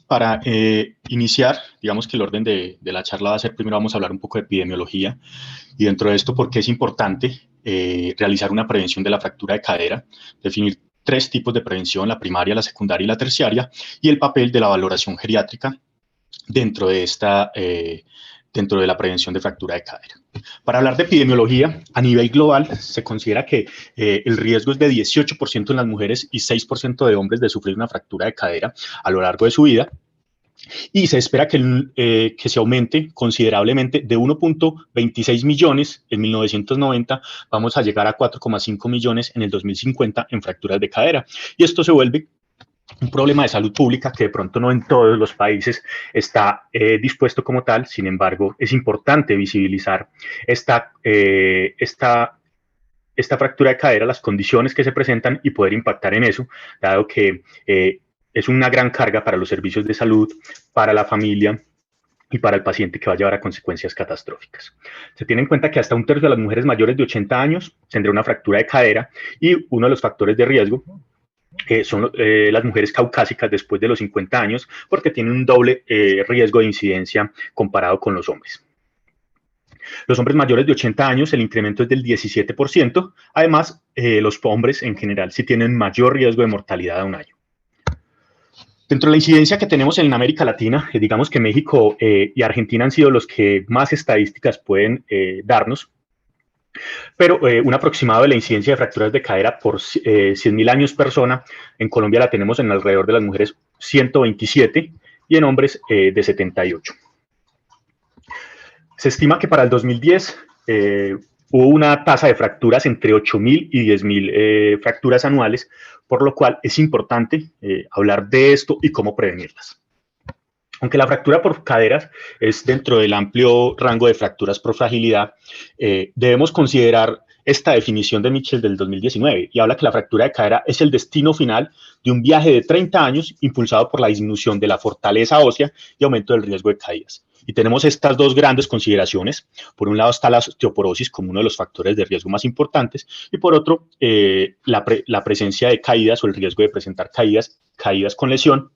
Para iniciar, digamos que el orden de la charla va a ser, primero vamos a hablar un poco de epidemiología y dentro de esto por qué es importante realizar una prevención de la fractura de cadera, definir 3 tipos de prevención, la primaria, la secundaria y la terciaria, y el papel de la valoración geriátrica dentro de dentro de la prevención de fractura de cadera. Para hablar de epidemiología, a nivel global se considera que el riesgo es de 18% en las mujeres y 6% de hombres de sufrir una fractura de cadera a lo largo de su vida, y se espera que se aumente considerablemente de 1.26 millones en 1990, vamos a llegar a 4,5 millones en el 2050 en fracturas de cadera, y esto se vuelve un problema de salud pública que de pronto no en todos los países está dispuesto como tal. Sin embargo, es importante visibilizar esta fractura de cadera, las condiciones que se presentan y poder impactar en eso, dado que es una gran carga para los servicios de salud, para la familia y para el paciente, que va a llevar a consecuencias catastróficas. Se tiene en cuenta que hasta 1/3 de las mujeres mayores de 80 años tendrá una fractura de cadera, y uno de los factores de riesgo son las mujeres caucásicas después de los 50 años, porque tienen un doble riesgo de incidencia comparado con los hombres. Los hombres mayores de 80 años, el incremento es del 17%. Además, los hombres en general sí tienen mayor riesgo de mortalidad a un año. Dentro de la incidencia que tenemos en América Latina, digamos que México y Argentina han sido los que más estadísticas pueden darnos, pero un aproximado de la incidencia de fracturas de cadera por 100.000 años persona, en Colombia la tenemos en alrededor de las mujeres 127 y en hombres de 78. Se estima que para el 2010 hubo una tasa de fracturas entre 8.000 y 10.000 fracturas anuales, por lo cual es importante hablar de esto y cómo prevenirlas. Aunque la fractura por caderas es dentro del amplio rango de fracturas por fragilidad, debemos considerar esta definición de Mitchell del 2019, y habla que la fractura de cadera es el destino final de un viaje de 30 años impulsado por la disminución de la fortaleza ósea y aumento del riesgo de caídas. Y tenemos estas dos grandes consideraciones. Por un lado está la osteoporosis como uno de los factores de riesgo más importantes, y por otro, la presencia de caídas o el riesgo de presentar caídas con lesión,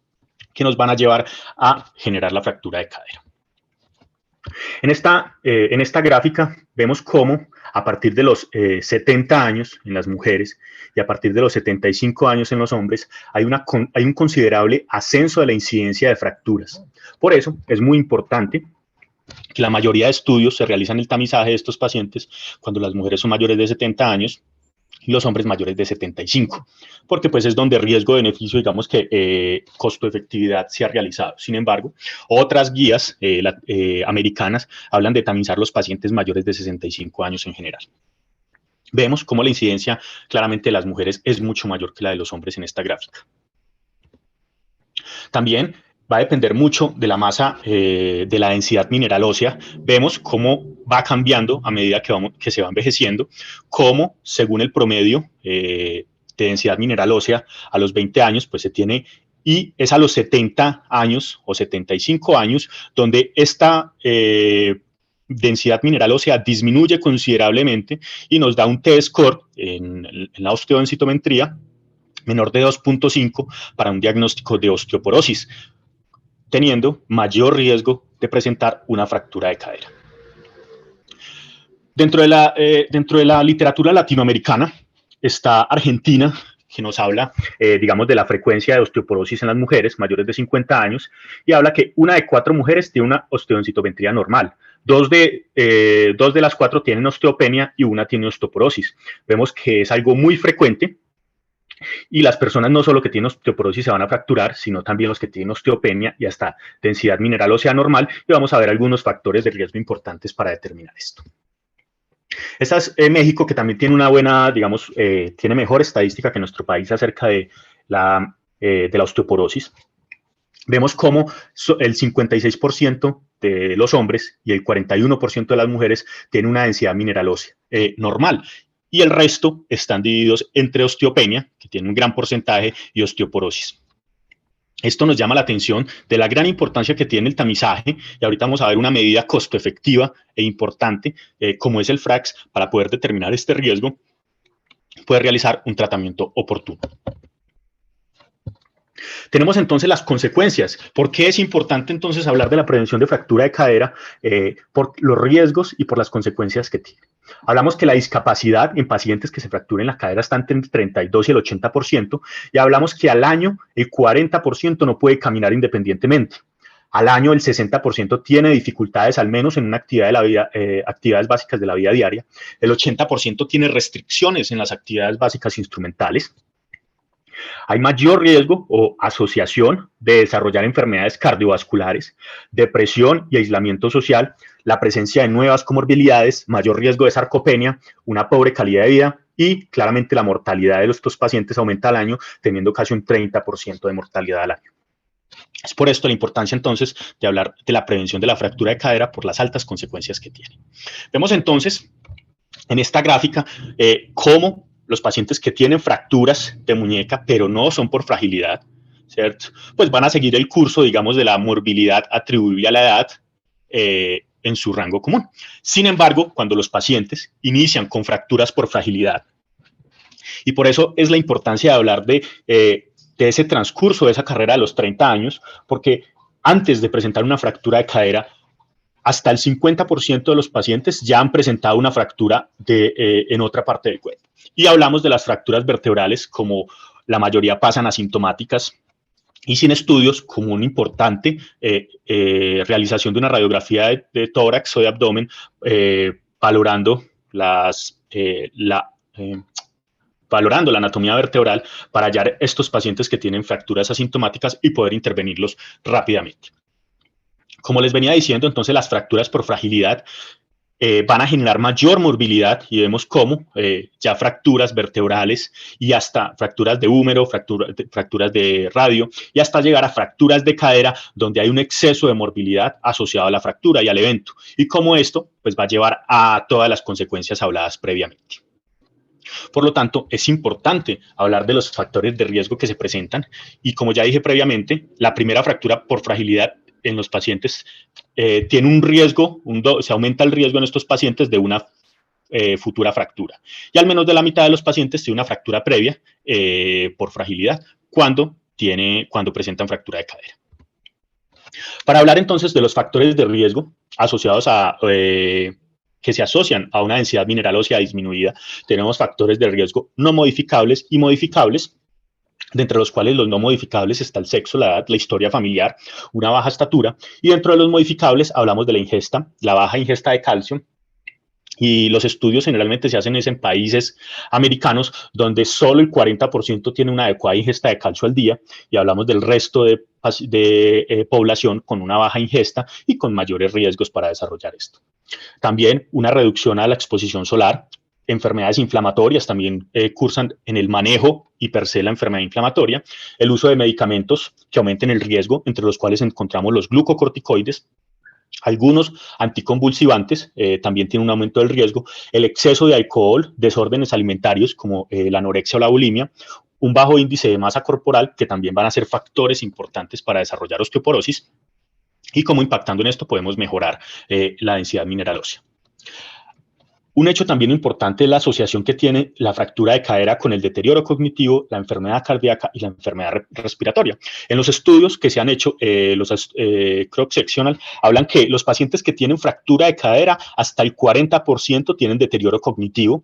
que nos van a llevar a generar la fractura de cadera. En esta gráfica vemos cómo a partir de los 70 años en las mujeres y a partir de los 75 años en los hombres hay un considerable ascenso de la incidencia de fracturas. Por eso es muy importante que la mayoría de estudios se realizan el tamizaje de estos pacientes cuando las mujeres son mayores de 70 años y los hombres mayores de 75, porque pues es donde riesgo-beneficio, digamos que costo-efectividad se ha realizado. Sin embargo, otras guías americanas hablan de tamizar los pacientes mayores de 65 años en general. Vemos cómo la incidencia claramente de las mujeres es mucho mayor que la de los hombres en esta gráfica. También va a depender mucho de la masa, de la densidad mineral ósea. Vemos cómo va cambiando a medida que se va envejeciendo, cómo según el promedio de densidad mineral ósea a los 20 años, pues se tiene, y es a los 70 años o 75 años donde esta densidad mineral ósea disminuye considerablemente y nos da un T-score en la osteodensitometría menor de 2.5 para un diagnóstico de osteoporosis, teniendo mayor riesgo de presentar una fractura de cadera. Dentro de la literatura latinoamericana está Argentina, que nos habla, digamos, de la frecuencia de osteoporosis en las mujeres mayores de 50 años, y habla que 1 de 4 mujeres tiene una osteodensitometría normal, 2 de las 4 tienen osteopenia y 1 tiene osteoporosis. Vemos que es algo muy frecuente, y las personas no solo que tienen osteoporosis se van a fracturar, sino también los que tienen osteopenia y hasta densidad mineral ósea normal, y vamos a ver algunos factores de riesgo importantes para determinar esto. Esta es México, que también tiene una buena, digamos, tiene mejor estadística que nuestro país acerca de la osteoporosis. Vemos cómo el 56% de los hombres y el 41% de las mujeres tienen una densidad mineral ósea normal, y el resto están divididos entre osteopenia, que tiene un gran porcentaje, y osteoporosis. Esto nos llama la atención de la gran importancia que tiene el tamizaje, y ahorita vamos a ver una medida costo efectiva e importante, como es el FRAX, para poder determinar este riesgo, poder realizar un tratamiento oportuno. Tenemos entonces las consecuencias. ¿Por qué es importante entonces hablar de la prevención de fractura de cadera? Por los riesgos y por las consecuencias que tiene. Hablamos que la discapacidad en pacientes que se fracturen la cadera está entre el 32 y el 80%, y hablamos que al año el 40% no puede caminar independientemente. Al año el 60% tiene dificultades, al menos en una actividad de la vida, actividades básicas de la vida diaria. El 80% tiene restricciones en las actividades básicas instrumentales. Hay mayor riesgo o asociación de desarrollar enfermedades cardiovasculares, depresión y aislamiento social, la presencia de nuevas comorbilidades, mayor riesgo de sarcopenia, una pobre calidad de vida y claramente la mortalidad de estos pacientes aumenta al año, teniendo casi un 30% de mortalidad al año. Es por esto la importancia entonces de hablar de la prevención de la fractura de cadera por las altas consecuencias que tiene. Vemos entonces en esta gráfica cómo los pacientes que tienen fracturas de muñeca, pero no son por fragilidad, ¿cierto? Pues van a seguir el curso, digamos, de la morbilidad atribuible a la edad en su rango común. Sin embargo, cuando los pacientes inician con fracturas por fragilidad, y por eso es la importancia de hablar de ese transcurso de esa carrera de los 30 años, porque antes de presentar una fractura de cadera, hasta el 50% de los pacientes ya han presentado una fractura en otra parte del cuerpo. Y hablamos de las fracturas vertebrales, como la mayoría pasan asintomáticas y sin estudios, como una importante realización de una radiografía de tórax o de abdomen, valorando valorando la anatomía vertebral para hallar estos pacientes que tienen fracturas asintomáticas y poder intervenirlos rápidamente. Como les venía diciendo, entonces las fracturas por fragilidad van a generar mayor morbilidad y vemos cómo ya fracturas vertebrales y hasta fracturas de húmero, fracturas de radio y hasta llegar a fracturas de cadera donde hay un exceso de morbilidad asociado a la fractura y al evento. Y cómo esto pues, va a llevar a todas las consecuencias habladas previamente. Por lo tanto, es importante hablar de los factores de riesgo que se presentan y como ya dije previamente, la primera fractura por fragilidad en los pacientes tiene un riesgo, se aumenta el riesgo en estos pacientes de una futura fractura. Y al menos de la mitad de los pacientes tiene una fractura previa por fragilidad cuando presentan fractura de cadera. Para hablar entonces de los factores de riesgo asociados a que se asocian a una densidad mineral ósea disminuida, tenemos factores de riesgo no modificables y modificables, de entre los cuales los no modificables está el sexo, la edad, la historia familiar, una baja estatura, y dentro de los modificables hablamos de la ingesta, la baja ingesta de calcio, y los estudios generalmente se hacen en países americanos donde solo el 40% tiene una adecuada ingesta de calcio al día, y hablamos del resto de población con una baja ingesta y con mayores riesgos para desarrollar esto. También una reducción a la exposición solar, enfermedades inflamatorias también cursan en el manejo y per se la enfermedad inflamatoria, el uso de medicamentos que aumenten el riesgo, entre los cuales encontramos los glucocorticoides, algunos anticonvulsivantes también tienen un aumento del riesgo, el exceso de alcohol, desórdenes alimentarios como la anorexia o la bulimia, un bajo índice de masa corporal, que también van a ser factores importantes para desarrollar osteoporosis, y cómo impactando en esto podemos mejorar la densidad mineral ósea. Un hecho también importante es la asociación que tiene la fractura de cadera con el deterioro cognitivo, la enfermedad cardíaca y la enfermedad respiratoria. En los estudios que se han hecho, los cross-sectional, hablan que los pacientes que tienen fractura de cadera, hasta el 40% tienen deterioro cognitivo,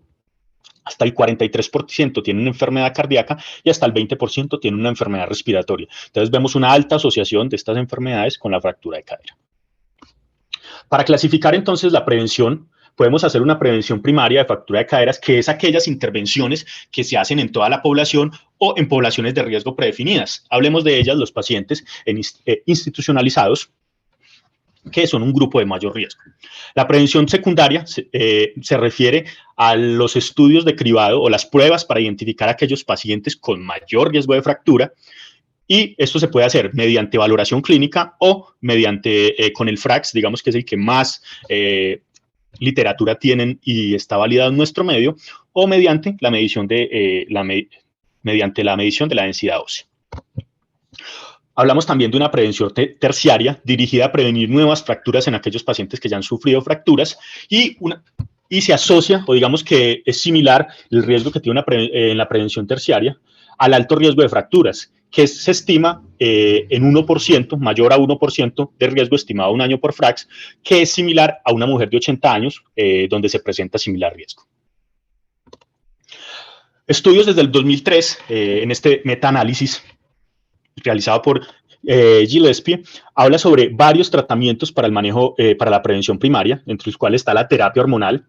hasta el 43% tienen una enfermedad cardíaca y hasta el 20% tienen una enfermedad respiratoria. Entonces vemos una alta asociación de estas enfermedades con la fractura de cadera. Para clasificar entonces la prevención, podemos hacer una prevención primaria de fractura de caderas, que es aquellas intervenciones que se hacen en toda la población o en poblaciones de riesgo predefinidas. Hablemos de ellas, los pacientes institucionalizados, que son un grupo de mayor riesgo. La prevención secundaria se refiere a los estudios de cribado o las pruebas para identificar a aquellos pacientes con mayor riesgo de fractura, y esto se puede hacer mediante valoración clínica o mediante con el FRAX, digamos que es el que más literatura tienen y está validado en nuestro medio, o mediante la medición de la medición de la densidad ósea. Hablamos también de una prevención terciaria dirigida a prevenir nuevas fracturas en aquellos pacientes que ya han sufrido fracturas y se asocia, o digamos que es similar el riesgo que tiene en la prevención terciaria al alto riesgo de fracturas, que se estima en 1%, mayor a 1% de riesgo estimado un año por Frax, que es similar a una mujer de 80 años, donde se presenta similar riesgo. Estudios desde el 2003, en este metaanálisis realizado por Gillespie, habla sobre varios tratamientos para el manejo, para la prevención primaria, entre los cuales está la terapia hormonal.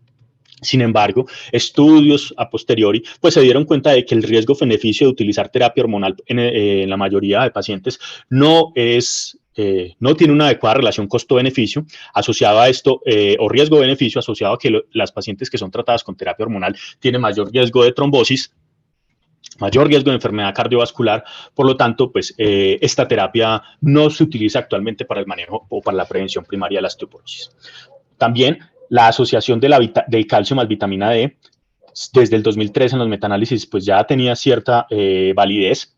Sin embargo, estudios a posteriori pues se dieron cuenta de que el riesgo-beneficio de utilizar terapia hormonal en la mayoría de pacientes no tiene una adecuada relación costo-beneficio asociado a esto, o riesgo-beneficio asociado a que las pacientes que son tratadas con terapia hormonal tienen mayor riesgo de trombosis, mayor riesgo de enfermedad cardiovascular. Por lo tanto, pues esta terapia no se utiliza actualmente para el manejo o para la prevención primaria de la osteoporosis. También la asociación del calcio más vitamina D, desde el 2003 en los metaanálisis, pues ya tenía cierta validez,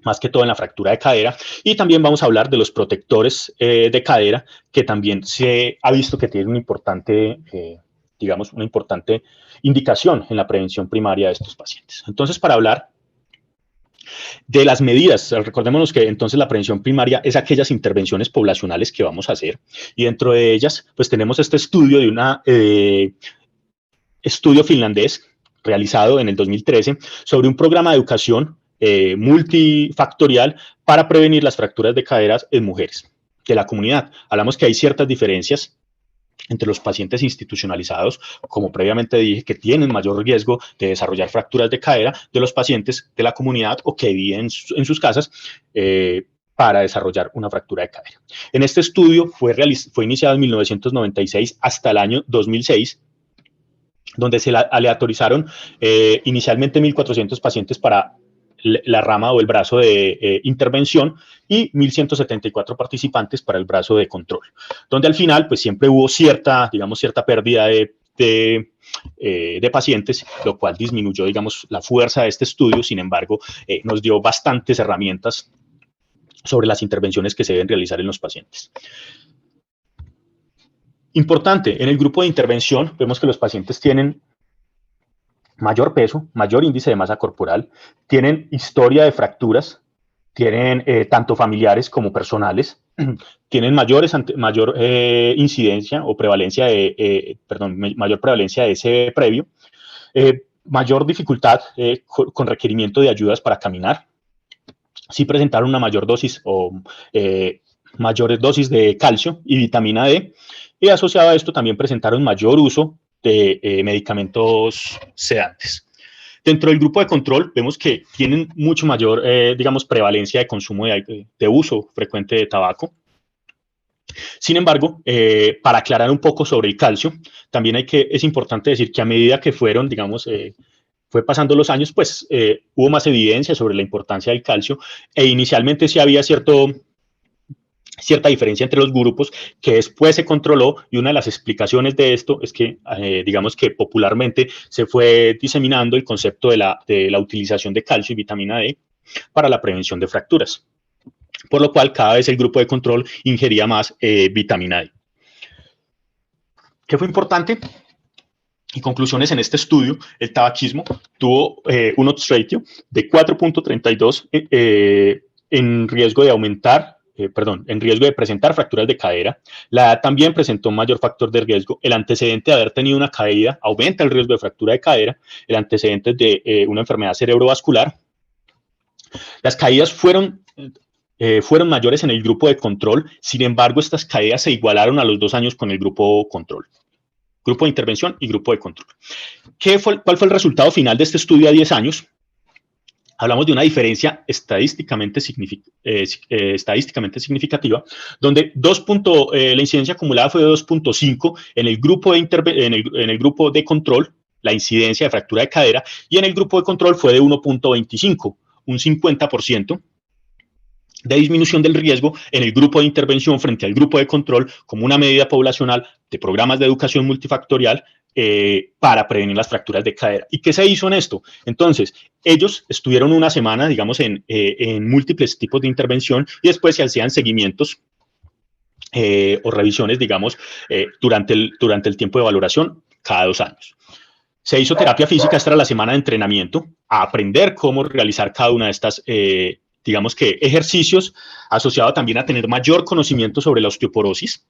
más que todo en la fractura de cadera. Y también vamos a hablar de los protectores de cadera, que también se ha visto que tienen una importante, digamos, una importante indicación en la prevención primaria de estos pacientes. Entonces, para hablar de las medidas, recordémonos que entonces la prevención primaria es aquellas intervenciones poblacionales que vamos a hacer, y dentro de ellas pues tenemos este estudio de una estudio finlandés realizado en el 2013 sobre un programa de educación multifactorial para prevenir las fracturas de caderas en mujeres de la comunidad. Hablamos que hay ciertas diferencias entre los pacientes institucionalizados, como previamente dije, que tienen mayor riesgo de desarrollar fracturas de cadera, de los pacientes de la comunidad o que viven en sus casas para desarrollar una fractura de cadera. En este estudio fue iniciado en 1996 hasta el año 2006, donde se aleatorizaron inicialmente 1.400 pacientes para la rama o el brazo de intervención y 1.174 participantes para el brazo de control, donde al final pues siempre hubo cierta pérdida de pacientes, lo cual disminuyó, digamos, la fuerza de este estudio. Sin embargo, nos dio bastantes herramientas sobre las intervenciones que se deben realizar en los pacientes. Importante, en el grupo de intervención vemos que los pacientes tienen mayor peso, mayor índice de masa corporal, tienen historia de fracturas, tienen tanto familiares como personales, tienen mayor incidencia o prevalencia mayor prevalencia de ese previo, mayor dificultad con requerimiento de ayudas para caminar, sí presentaron una mayor dosis o mayores dosis de calcio y vitamina D, y asociado a esto también presentaron mayor uso de medicamentos sedantes. Dentro del grupo de control vemos que tienen mucho mayor, digamos, prevalencia de consumo de uso frecuente de tabaco. Sin embargo, para aclarar un poco sobre el calcio, también es importante decir que a medida que fueron, digamos, fue pasando los años, pues hubo más evidencia sobre la importancia del calcio, e inicialmente sí había cierta diferencia entre los grupos que después se controló, y una de las explicaciones de esto es que, digamos que popularmente se fue diseminando el concepto de la utilización de calcio y vitamina D para la prevención de fracturas, por lo cual cada vez el grupo de control ingería más vitamina D. ¿Qué fue importante? Y conclusiones en este estudio: el tabaquismo tuvo un odds ratio de 4.32 en riesgo de aumentar, en riesgo de presentar fracturas de cadera. La edad también presentó un mayor factor de riesgo. El antecedente de haber tenido una caída aumenta el riesgo de fractura de cadera. El antecedente de una enfermedad cerebrovascular. Las caídas fueron mayores en el grupo de control. Sin embargo, estas caídas se igualaron a los 2 años con el grupo control. Grupo de intervención y grupo de control. ¿Cuál fue el resultado final de este estudio a 10 años? Hablamos de una diferencia estadísticamente significativa, donde la incidencia acumulada fue de 2.5 en el grupo el grupo de control, la incidencia de fractura de cadera, y en el grupo de control fue de 1.25, un 50% de disminución del riesgo en el grupo de intervención frente al grupo de control, como una medida poblacional de programas de educación multifactorial para prevenir las fracturas de cadera. ¿Y qué se hizo en esto? Entonces, ellos estuvieron una semana, digamos, en múltiples tipos de intervención, y después se hacían seguimientos o revisiones, digamos, durante el tiempo de valoración cada 2 años. Se hizo terapia física. Esta era la semana de entrenamiento, a aprender cómo realizar cada una de estas digamos que ejercicios, asociado también a tener mayor conocimiento sobre la osteoporosis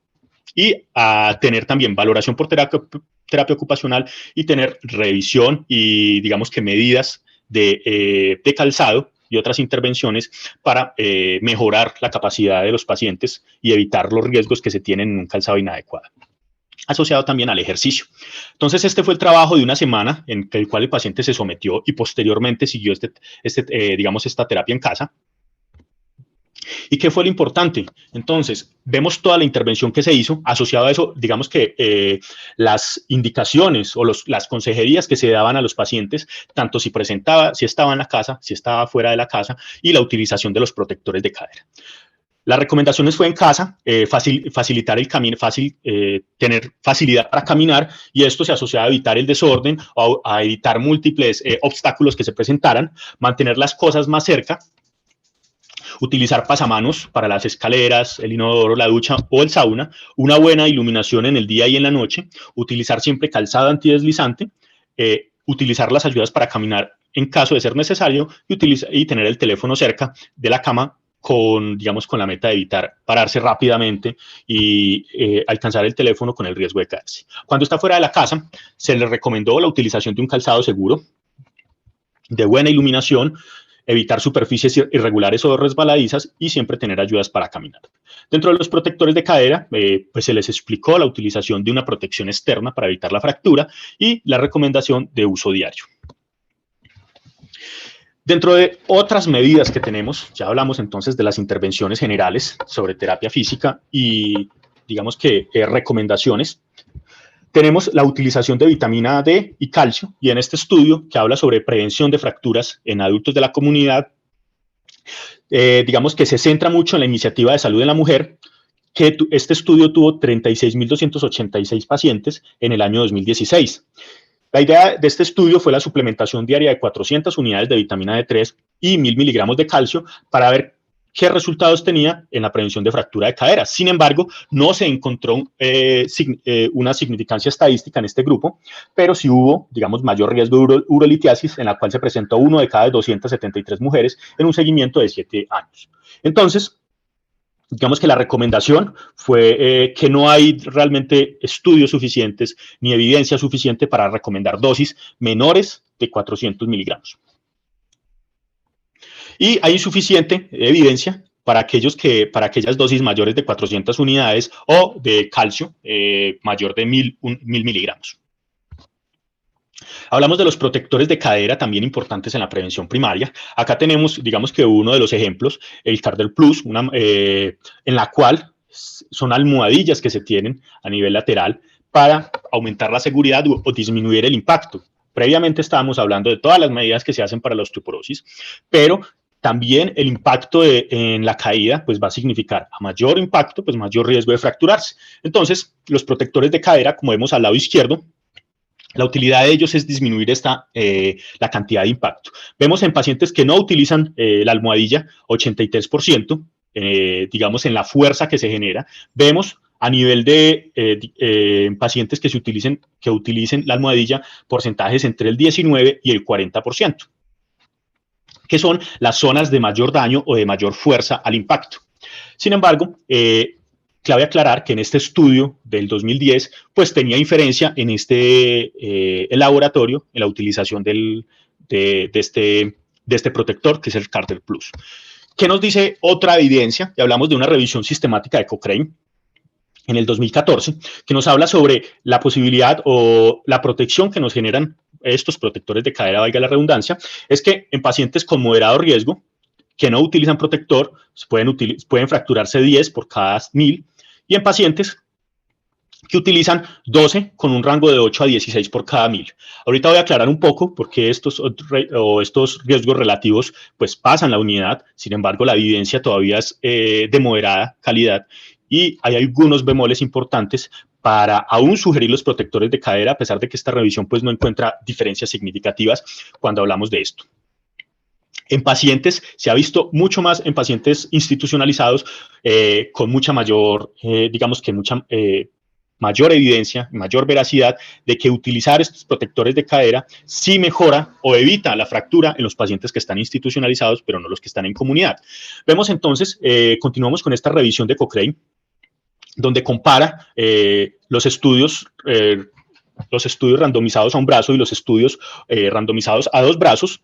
y a tener también valoración por terapia ocupacional y tener revisión y digamos que medidas de calzado y otras intervenciones para mejorar la capacidad de los pacientes y evitar los riesgos que se tienen en un calzado inadecuado, asociado también al ejercicio. Entonces, este fue el trabajo de una semana en el cual el paciente se sometió y posteriormente siguió digamos, esta terapia en casa. ¿Y qué fue lo importante? Entonces, vemos toda la intervención que se hizo, asociado a eso, digamos que las indicaciones o las consejerías que se daban a los pacientes, tanto si estaba en la casa, si estaba fuera de la casa, y la utilización de los protectores de cadera. Las recomendaciones fue en casa, facilitar el camino, tener facilidad para caminar, y esto se asocia a evitar el desorden o a evitar múltiples obstáculos que se presentaran, mantener las cosas más cerca, utilizar pasamanos para las escaleras, el inodoro, la ducha o el sauna, una buena iluminación en el día y en la noche, utilizar siempre calzado antideslizante, utilizar las ayudas para caminar en caso de ser necesario y tener el teléfono cerca de la cama digamos, con la meta de evitar pararse rápidamente y alcanzar el teléfono con el riesgo de caerse. Cuando está fuera de la casa, se le recomendó la utilización de un calzado seguro, de buena iluminación, evitar superficies irregulares o resbaladizas y siempre tener ayudas para caminar. Dentro de los protectores de cadera, pues se les explicó la utilización de una protección externa para evitar la fractura y la recomendación de uso diario. Dentro de otras medidas que tenemos, ya hablamos entonces de las intervenciones generales sobre terapia física y digamos que recomendaciones. Tenemos la utilización de vitamina D y calcio, y en este estudio que habla sobre prevención de fracturas en adultos de la comunidad, digamos que se centra mucho en la iniciativa de salud en la mujer, que este estudio tuvo 36.286 pacientes en el año 2016. La idea de este estudio fue la suplementación diaria de 400 unidades de vitamina D3 y 1.000 miligramos de calcio para ver qué resultados tenía en la prevención de fractura de cadera. Sin embargo, no se encontró una significancia estadística en este grupo, pero sí hubo, digamos, mayor riesgo de urolitiasis, en la cual se presentó 1 de cada 273 mujeres en un seguimiento de 7 años. Entonces, digamos que la recomendación fue que no hay realmente estudios suficientes ni evidencia suficiente para recomendar dosis menores de 400 miligramos. Y hay insuficiente evidencia para aquellas dosis mayores de 400 unidades o de calcio mayor de 1.000 miligramos. Hablamos de los protectores de cadera, también importantes en la prevención primaria. Acá tenemos, digamos que uno de los ejemplos, el Cardel Plus, en la cual son almohadillas que se tienen a nivel lateral para aumentar la seguridad o disminuir el impacto. Previamente estábamos hablando de todas las medidas que se hacen para la osteoporosis, pero también el impacto en la caída pues va a significar a mayor impacto, pues mayor riesgo de fracturarse. Entonces, los protectores de cadera, como vemos al lado izquierdo, la utilidad de ellos es disminuir la cantidad de impacto. Vemos en pacientes que no utilizan la almohadilla 83%, digamos en la fuerza que se genera. Vemos a nivel de pacientes que utilicen la almohadilla porcentajes entre el 19 y el 40%, que son las zonas de mayor daño o de mayor fuerza al impacto. Sin embargo, cabe aclarar que en este estudio del 2010, pues tenía inferencia en el laboratorio, en la utilización de este protector, que es el Cardel Plus. ¿Qué nos dice otra evidencia? Y hablamos de una revisión sistemática de Cochrane en el 2014, que nos habla sobre la posibilidad o la protección que nos generan estos protectores de cadera, valga la redundancia, es que en pacientes con moderado riesgo, que no utilizan protector, pueden fracturarse 10 por cada 1.000, y en pacientes que utilizan 12 con un rango de 8 a 16 por cada 1.000. Ahorita voy a aclarar un poco por qué estos riesgos relativos pues pasan la unidad. Sin embargo, la evidencia todavía es de moderada calidad y hay algunos bemoles importantes para aún sugerir los protectores de cadera, a pesar de que esta revisión pues no encuentra diferencias significativas cuando hablamos de esto. En pacientes, se ha visto mucho más en pacientes institucionalizados con mucha mayor, digamos que mayor evidencia, mayor veracidad de que utilizar estos protectores de cadera sí mejora o evita la fractura en los pacientes que están institucionalizados, pero no los que están en comunidad. Vemos entonces, continuamos con esta revisión de Cochrane, donde compara los estudios randomizados a un brazo y los estudios randomizados a dos brazos,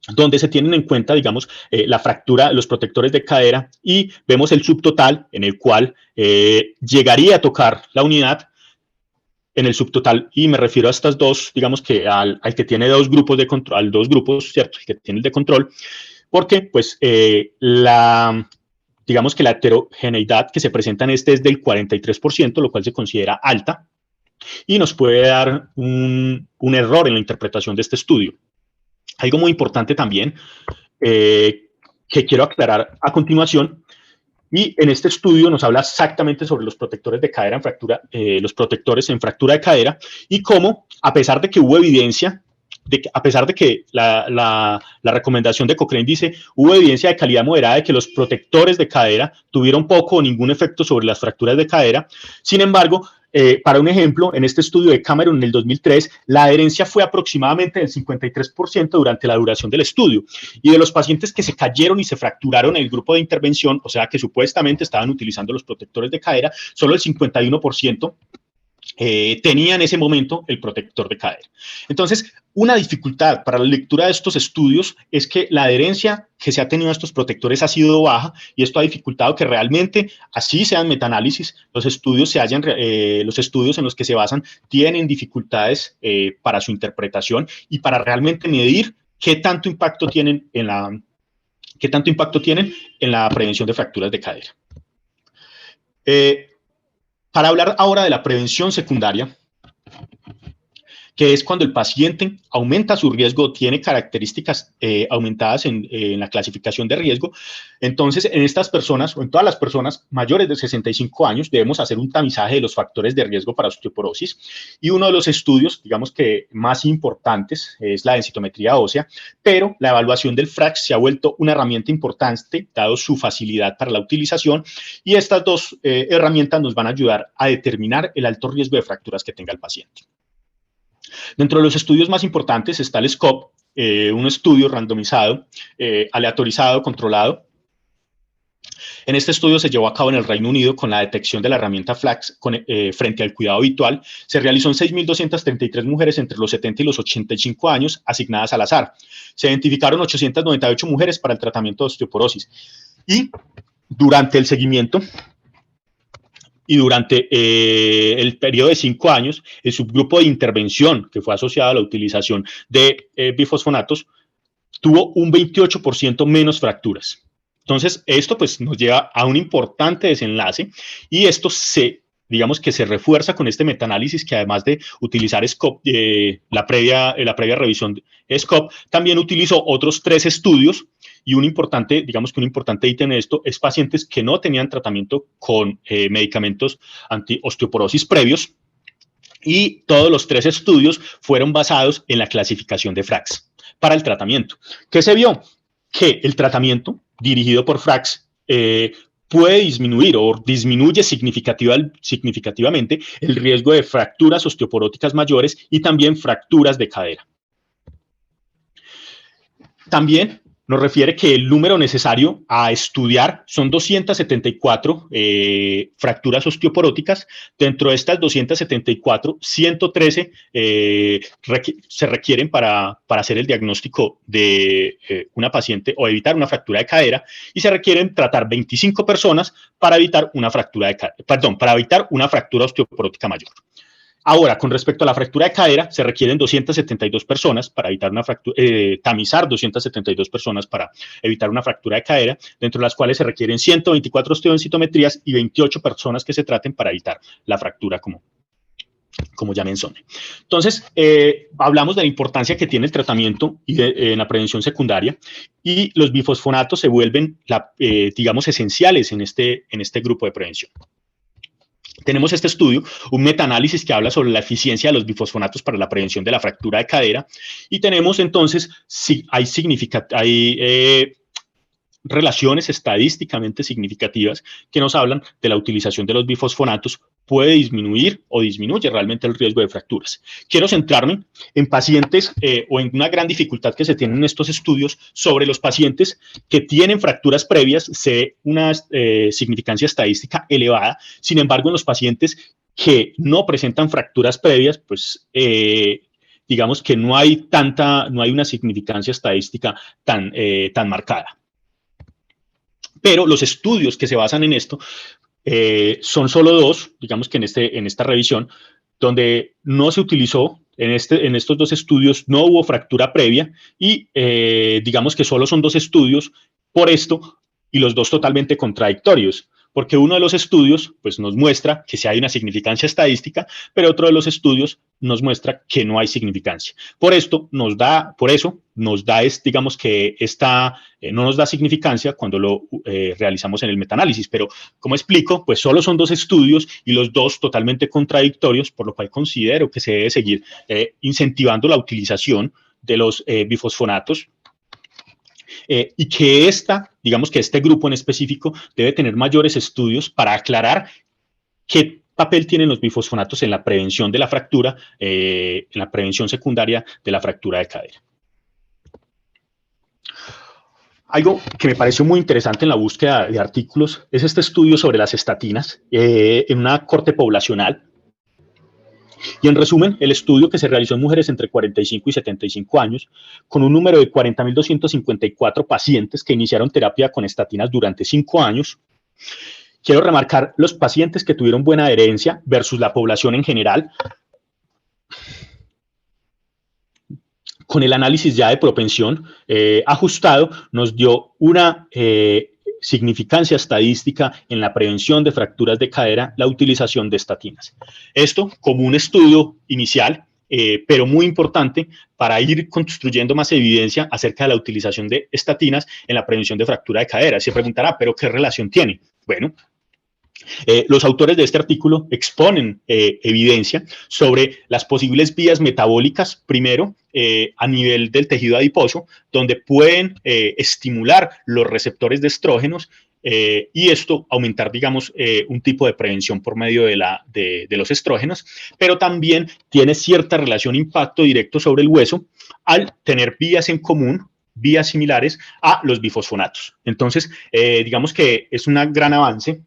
donde se tienen en cuenta, digamos, la fractura, los protectores de cadera, y vemos el subtotal en el cual llegaría a tocar la unidad en el subtotal, y me refiero a estas dos, digamos que al que tiene dos grupos de control, al dos grupos, ¿cierto? El que tiene el de control, porque, pues, digamos que la heterogeneidad que se presenta en este es del 43%, lo cual se considera alta, y nos puede dar un error en la interpretación de este estudio. Algo muy importante también que quiero aclarar a continuación, y en este estudio nos habla exactamente sobre los protectores de cadera en fractura, los protectores en fractura de cadera, y cómo, a pesar de que hubo evidencia, a pesar de que la recomendación de Cochrane dice, hubo evidencia de calidad moderada de que los protectores de cadera tuvieron poco o ningún efecto sobre las fracturas de cadera. Sin embargo, para un ejemplo, en este estudio de Cameron en el 2003, la adherencia fue aproximadamente del 53% durante la duración del estudio. Y de los pacientes que se cayeron y se fracturaron en el grupo de intervención, o sea que supuestamente estaban utilizando los protectores de cadera, solo el 51% tenía en ese momento el protector de cadera. Entonces, una dificultad para la lectura de estos estudios es que la adherencia que se ha tenido a estos protectores ha sido baja, y esto ha dificultado que realmente, así sean metaanálisis, los estudios en los que se basan tienen dificultades para su interpretación y para realmente medir qué tanto impacto tienen en la prevención de fracturas de cadera. Para hablar ahora de la prevención secundaria, que es cuando el paciente aumenta su riesgo, tiene características aumentadas en la clasificación de riesgo. Entonces, en estas personas, o en todas las personas mayores de 65 años, debemos hacer un tamizaje de los factores de riesgo para osteoporosis. Y uno de los estudios, digamos que más importantes, es la densitometría ósea, pero la evaluación del FRAX se ha vuelto una herramienta importante, dado su facilidad para la utilización, y estas dos herramientas nos van a ayudar a determinar el alto riesgo de fracturas que tenga el paciente. Dentro de los estudios más importantes está el SCOP, un estudio randomizado, aleatorizado, controlado. En este estudio se llevó a cabo en el Reino Unido con la detección de la herramienta FLAX frente al cuidado habitual. Se realizó en 6.233 mujeres entre los 70 y los 85 años asignadas al azar. Se identificaron 898 mujeres para el tratamiento de osteoporosis. Y durante el seguimiento y durante el periodo de 5 años, el subgrupo de intervención que fue asociado a la utilización de bifosfonatos tuvo un 28% menos fracturas. Entonces, esto pues nos lleva a un importante desenlace, y esto digamos que se refuerza con este metaanálisis, que además de utilizar SCOP, la previa revisión de SCOP, también utilizó otros 3 estudios, y un importante ítem de esto es pacientes que no tenían tratamiento con medicamentos anti-osteoporosis previos, y todos los 3 estudios fueron basados en la clasificación de FRAX para el tratamiento. ¿Qué se vio? Que el tratamiento dirigido por FRAX puede disminuir o disminuye significativamente el riesgo de fracturas osteoporóticas mayores y también fracturas de cadera. También nos refiere que el número necesario a estudiar son 274 fracturas osteoporóticas. Dentro de estas 274, 113 se requieren para hacer el diagnóstico de una paciente o evitar una fractura de cadera, y se requieren tratar 25 personas para evitar una fractura osteoporótica mayor. Ahora, con respecto a la fractura de cadera, se requieren 272 personas para evitar una fractura, tamizar 272 personas para evitar una fractura de cadera, dentro de las cuales se requieren 124 osteodensitometrías y 28 personas que se traten para evitar la fractura, como ya mencioné. Entonces, hablamos de la importancia que tiene el tratamiento en la prevención secundaria, y los bifosfonatos se vuelven, digamos, esenciales en este grupo de prevención. Tenemos este estudio, un metaanálisis que habla sobre la eficiencia de los bifosfonatos para la prevención de la fractura de cadera, y tenemos entonces, hay relaciones estadísticamente significativas que nos hablan de la utilización de los bifosfonatos puede disminuir o disminuye realmente el riesgo de fracturas. Quiero centrarme en pacientes o en una gran dificultad que se tiene en estos estudios sobre los pacientes que tienen fracturas previas, se ve una significancia estadística elevada. Sin embargo, en los pacientes que no presentan fracturas previas, pues digamos que no hay una significancia estadística tan marcada. Pero los estudios que se basan en esto son solo dos, digamos que en esta revisión, donde no se utilizó, en estos dos estudios no hubo fractura previa y digamos que solo son dos estudios por esto y los dos totalmente contradictorios. Porque uno de los estudios pues, nos muestra que sí hay una significancia estadística, pero otro de los estudios nos muestra que no hay significancia. Por eso nos da digamos que no nos da significancia cuando lo realizamos en el metaanálisis, pero como explico, pues solo son dos estudios y los dos totalmente contradictorios, por lo cual considero que se debe seguir incentivando la utilización de los bifosfonatos. Y que digamos que este grupo en específico debe tener mayores estudios para aclarar qué papel tienen los bifosfonatos en la prevención de la fractura, en la prevención secundaria de la fractura de cadera. Algo que me pareció muy interesante en la búsqueda de artículos es este estudio sobre las estatinas en una corte poblacional. Y en resumen, el estudio que se realizó en mujeres entre 45 y 75 años, con un número de 40.254 pacientes que iniciaron terapia con estatinas durante 5 años. Quiero remarcar los pacientes que tuvieron buena adherencia versus la población en general. Con el análisis ya de propensión ajustado, nos dio una significancia estadística en la prevención de fracturas de cadera, la utilización de estatinas. Esto como un estudio inicial, pero muy importante para ir construyendo más evidencia acerca de la utilización de estatinas en la prevención de fractura de cadera. Se preguntará, ¿pero qué relación tiene? Bueno, los autores de este artículo exponen evidencia sobre las posibles vías metabólicas, primero, a nivel del tejido adiposo, donde pueden estimular los receptores de estrógenos y esto aumentar, digamos, un tipo de prevención por medio de los estrógenos, pero también tiene cierta relación, impacto directo sobre el hueso al tener vías en común, vías similares a los bifosfonatos. Entonces, digamos que es un gran avance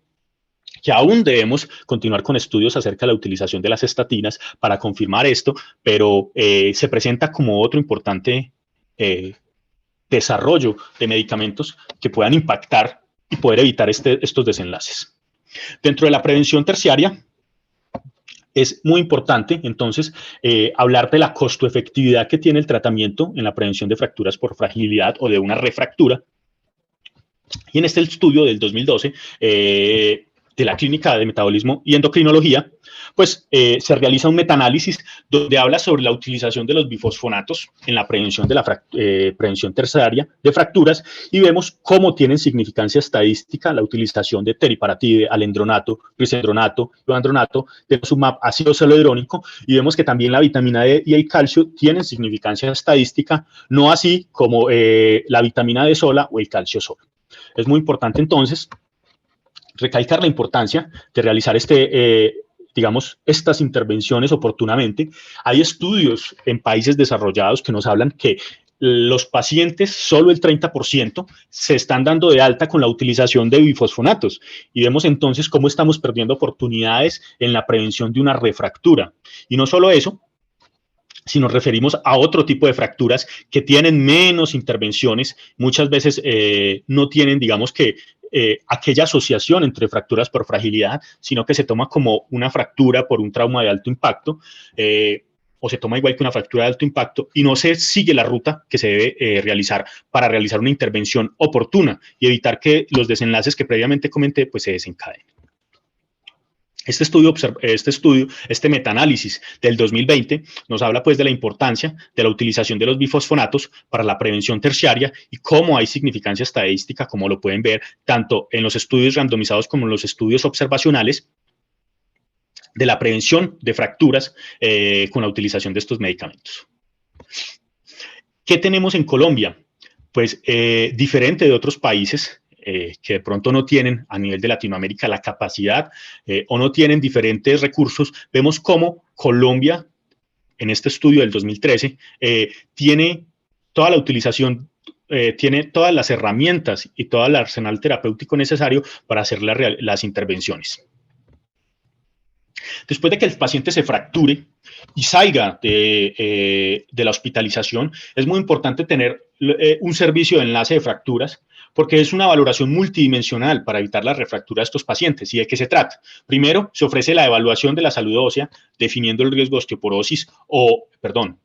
que aún debemos continuar con estudios acerca de la utilización de las estatinas para confirmar esto, pero se presenta como otro importante desarrollo de medicamentos que puedan impactar y poder evitar estos desenlaces. Dentro de la prevención terciaria, es muy importante, entonces, hablar de la costo-efectividad que tiene el tratamiento en la prevención de fracturas por fragilidad o de una refractura. Y en este estudio del 2012, de la Clínica de Metabolismo y Endocrinología, pues se realiza un metaanálisis donde habla sobre la utilización de los bifosfonatos en la prevención de la prevención terciaria de fracturas y vemos cómo tienen significancia estadística la utilización de teriparatide, alendronato, risendronato, ivandronato, denosumab, ácido zoledrónico, y vemos que también la vitamina D y el calcio tienen significancia estadística, no así como la vitamina D sola o el calcio solo. Es muy importante entonces recalcar la importancia de realizar digamos, estas intervenciones oportunamente. Hay estudios en países desarrollados que nos hablan que los pacientes, solo el 30%, se están dando de alta con la utilización de bifosfonatos. Y vemos entonces cómo estamos perdiendo oportunidades en la prevención de una refractura. Y no solo eso, si nos referimos a otro tipo de fracturas que tienen menos intervenciones, muchas veces no tienen, digamos que, aquella asociación entre fracturas por fragilidad, sino que se toma como una fractura por un trauma de alto impacto, o se toma igual que una fractura de alto impacto y no se sigue la ruta que se debe realizar para realizar una intervención oportuna y evitar que los desenlaces que previamente comenté pues se desencadenen. Este metaanálisis del 2020 nos habla pues de la importancia de la utilización de los bifosfonatos para la prevención terciaria y cómo hay significancia estadística, como lo pueden ver tanto en los estudios randomizados como en los estudios observacionales, de la prevención de fracturas con la utilización de estos medicamentos. ¿Qué tenemos en Colombia? pues diferente de otros países que de pronto no tienen a nivel de Latinoamérica la capacidad o no tienen diferentes recursos, vemos cómo Colombia, en este estudio del 2013, tiene toda la utilización, tiene todas las herramientas y todo el arsenal terapéutico necesario para hacer las intervenciones. Después de que el paciente se fracture y salga de la hospitalización, es muy importante tener un servicio de enlace de fracturas, porque es una valoración multidimensional para evitar la refractura de estos pacientes. ¿Y de qué se trata? Primero, se ofrece la evaluación de la salud ósea, definiendo el riesgo de osteoporosis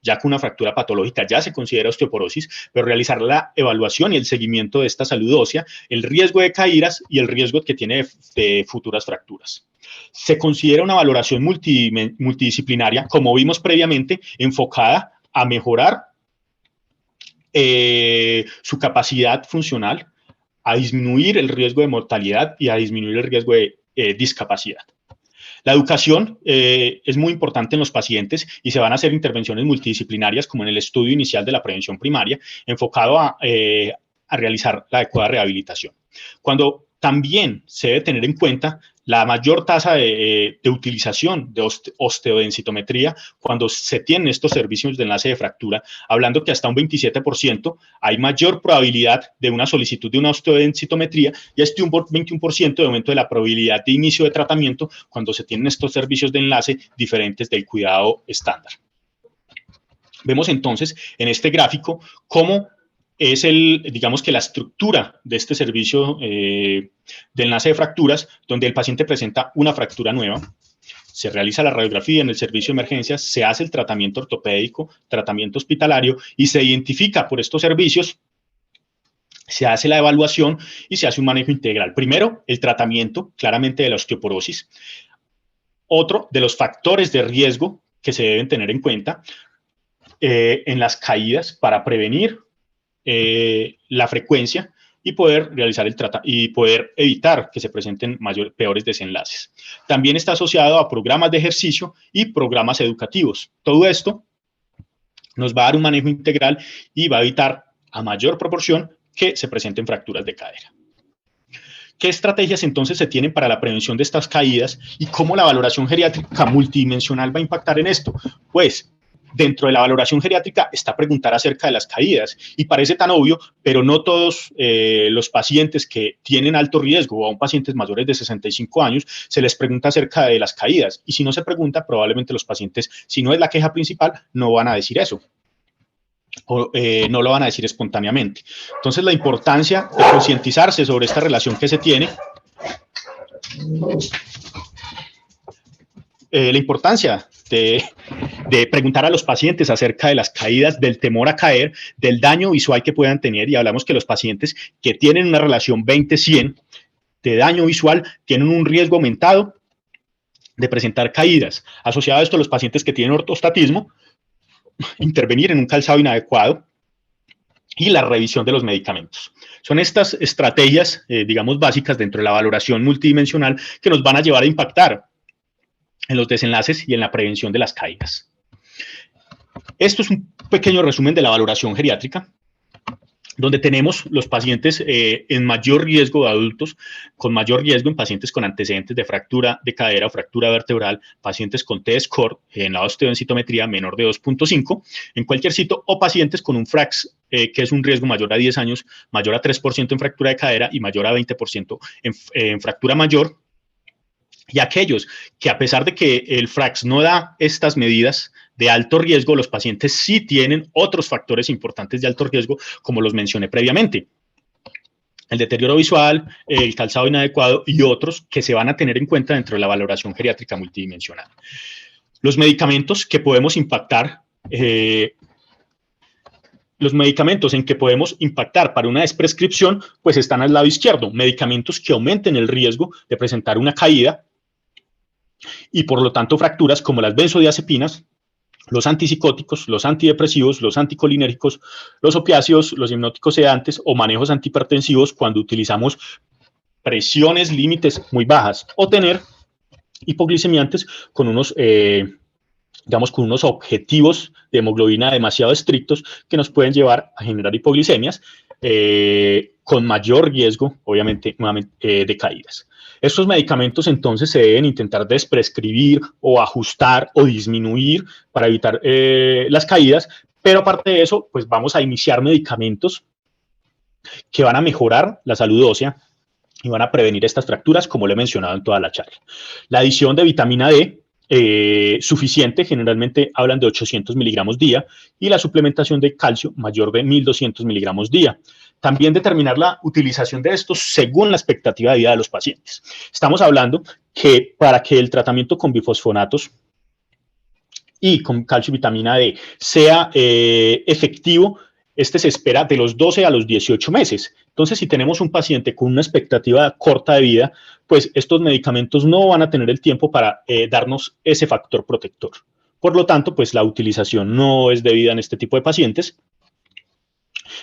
ya que una fractura patológica ya se considera osteoporosis, pero realizar la evaluación y el seguimiento de esta salud ósea, el riesgo de caídas y el riesgo que tiene de futuras fracturas. Se considera una valoración multidisciplinaria, como vimos previamente, enfocada a mejorar su capacidad funcional, a disminuir el riesgo de mortalidad y a disminuir el riesgo de discapacidad. La educación es muy importante en los pacientes y se van a hacer intervenciones multidisciplinarias, como en el estudio inicial de la prevención primaria, enfocado a realizar la adecuada rehabilitación. Cuando también se debe tener en cuenta la mayor tasa de utilización de osteodensitometría cuando se tienen estos servicios de enlace de fractura, hablando que hasta un 27% hay mayor probabilidad de una solicitud de una osteodensitometría y hasta un 21% de aumento de la probabilidad de inicio de tratamiento cuando se tienen estos servicios de enlace diferentes del cuidado estándar. Vemos entonces en este gráfico cómo es digamos que la estructura de este servicio de enlace de fracturas, donde el paciente presenta una fractura nueva, se realiza la radiografía en el servicio de emergencias, se hace el tratamiento ortopédico, tratamiento hospitalario y se identifica por estos servicios, se hace la evaluación y se hace un manejo integral. Primero, el tratamiento claramente de la osteoporosis. Otro de los factores de riesgo que se deben tener en cuenta en las caídas para prevenir la frecuencia y poder realizar y poder evitar que se presenten peores desenlaces. También está asociado a programas de ejercicio y programas educativos. Todo esto nos va a dar un manejo integral y va a evitar a mayor proporción que se presenten fracturas de cadera. ¿Qué estrategias entonces se tienen para la prevención de estas caídas y cómo la valoración geriátrica multidimensional va a impactar en esto? Pues dentro de la valoración geriátrica está preguntar acerca de las caídas y parece tan obvio, pero no todos los pacientes que tienen alto riesgo o aún pacientes mayores de 65 años se les pregunta acerca de las caídas y si no se pregunta probablemente los pacientes, si no es la queja principal, no van a decir eso o no lo van a decir espontáneamente. Entonces la importancia de concientizarse sobre esta relación que se tiene, la importancia de preguntar a los pacientes acerca de las caídas, del temor a caer, del daño visual que puedan tener, y hablamos que los pacientes que tienen una relación 20-100 de daño visual tienen un riesgo aumentado de presentar caídas. Asociado a esto, los pacientes que tienen ortostatismo, intervenir en un calzado inadecuado y la revisión de los medicamentos. Son estas estrategias, digamos, básicas dentro de la valoración multidimensional que nos van a llevar a impactar en los desenlaces y en la prevención de las caídas. Esto es un pequeño resumen de la valoración geriátrica, donde tenemos los pacientes en mayor riesgo de adultos, con mayor riesgo en pacientes con antecedentes de fractura de cadera o fractura vertebral, pacientes con T-score en la osteodensitometría menor de 2.5 en cualquier sitio, o pacientes con un FRAX, que es un riesgo mayor a 10 años, mayor a 3% en fractura de cadera y mayor a 20% en fractura mayor. Y aquellos que, a pesar de que el FRAX no da estas medidas de alto riesgo, los pacientes sí tienen otros factores importantes de alto riesgo, como los mencioné previamente. El deterioro visual, el calzado inadecuado y otros que se van a tener en cuenta dentro de la valoración geriátrica multidimensional. Los medicamentos que podemos impactar, los medicamentos en que podemos impactar para una desprescripción, pues están al lado izquierdo. Medicamentos que aumenten el riesgo de presentar una caída y por lo tanto fracturas, como las benzodiazepinas, los antipsicóticos, los antidepresivos, los anticolinérgicos, los opiáceos, los hipnóticos sedantes o manejos antihipertensivos cuando utilizamos presiones límites muy bajas, o tener hipoglicemiantes con unos, digamos, con unos objetivos de hemoglobina demasiado estrictos que nos pueden llevar a generar hipoglicemias, con mayor riesgo, obviamente, nuevamente, de caídas. Estos medicamentos entonces se deben intentar desprescribir o ajustar o disminuir para evitar las caídas, pero aparte de eso, pues vamos a iniciar medicamentos que van a mejorar la salud ósea y van a prevenir estas fracturas, como lo he mencionado en toda la charla. La adición de vitamina D suficiente, generalmente hablan de 800 miligramos día, y la suplementación de calcio mayor de 1200 miligramos día. También determinar la utilización de estos según la expectativa de vida de los pacientes. Estamos hablando que para que el tratamiento con bifosfonatos y con calcio y vitamina D sea efectivo, este se espera de los 12 a los 18 meses. Entonces, si tenemos un paciente con una expectativa corta de vida, pues estos medicamentos no van a tener el tiempo para darnos ese factor protector. Por lo tanto, pues la utilización no es debida en este tipo de pacientes.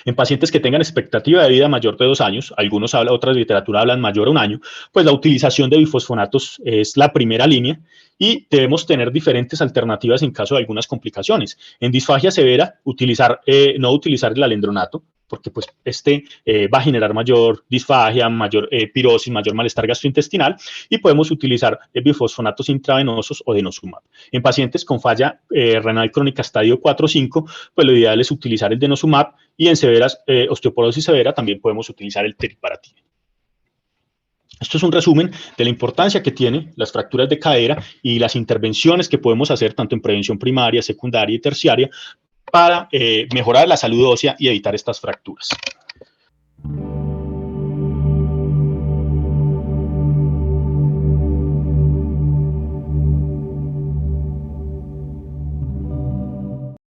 En pacientes que tengan expectativa de vida mayor de 2 años, algunos hablan, otras literatura hablan mayor a 1 año, pues la utilización de bifosfonatos es la primera línea y debemos tener diferentes alternativas en caso de algunas complicaciones. En disfagia severa, no utilizar el alendronato, porque pues va a generar mayor disfagia, mayor pirosis, mayor malestar gastrointestinal, y podemos utilizar bifosfonatos intravenosos o denosumab. En pacientes con falla renal crónica estadio 4 o 5, pues lo ideal es utilizar el denosumab, y en severas, osteoporosis severa, también podemos utilizar el teriparatide. Esto es un resumen de la importancia que tienen las fracturas de cadera y las intervenciones que podemos hacer tanto en prevención primaria, secundaria y terciaria para mejorar la salud ósea y evitar estas fracturas.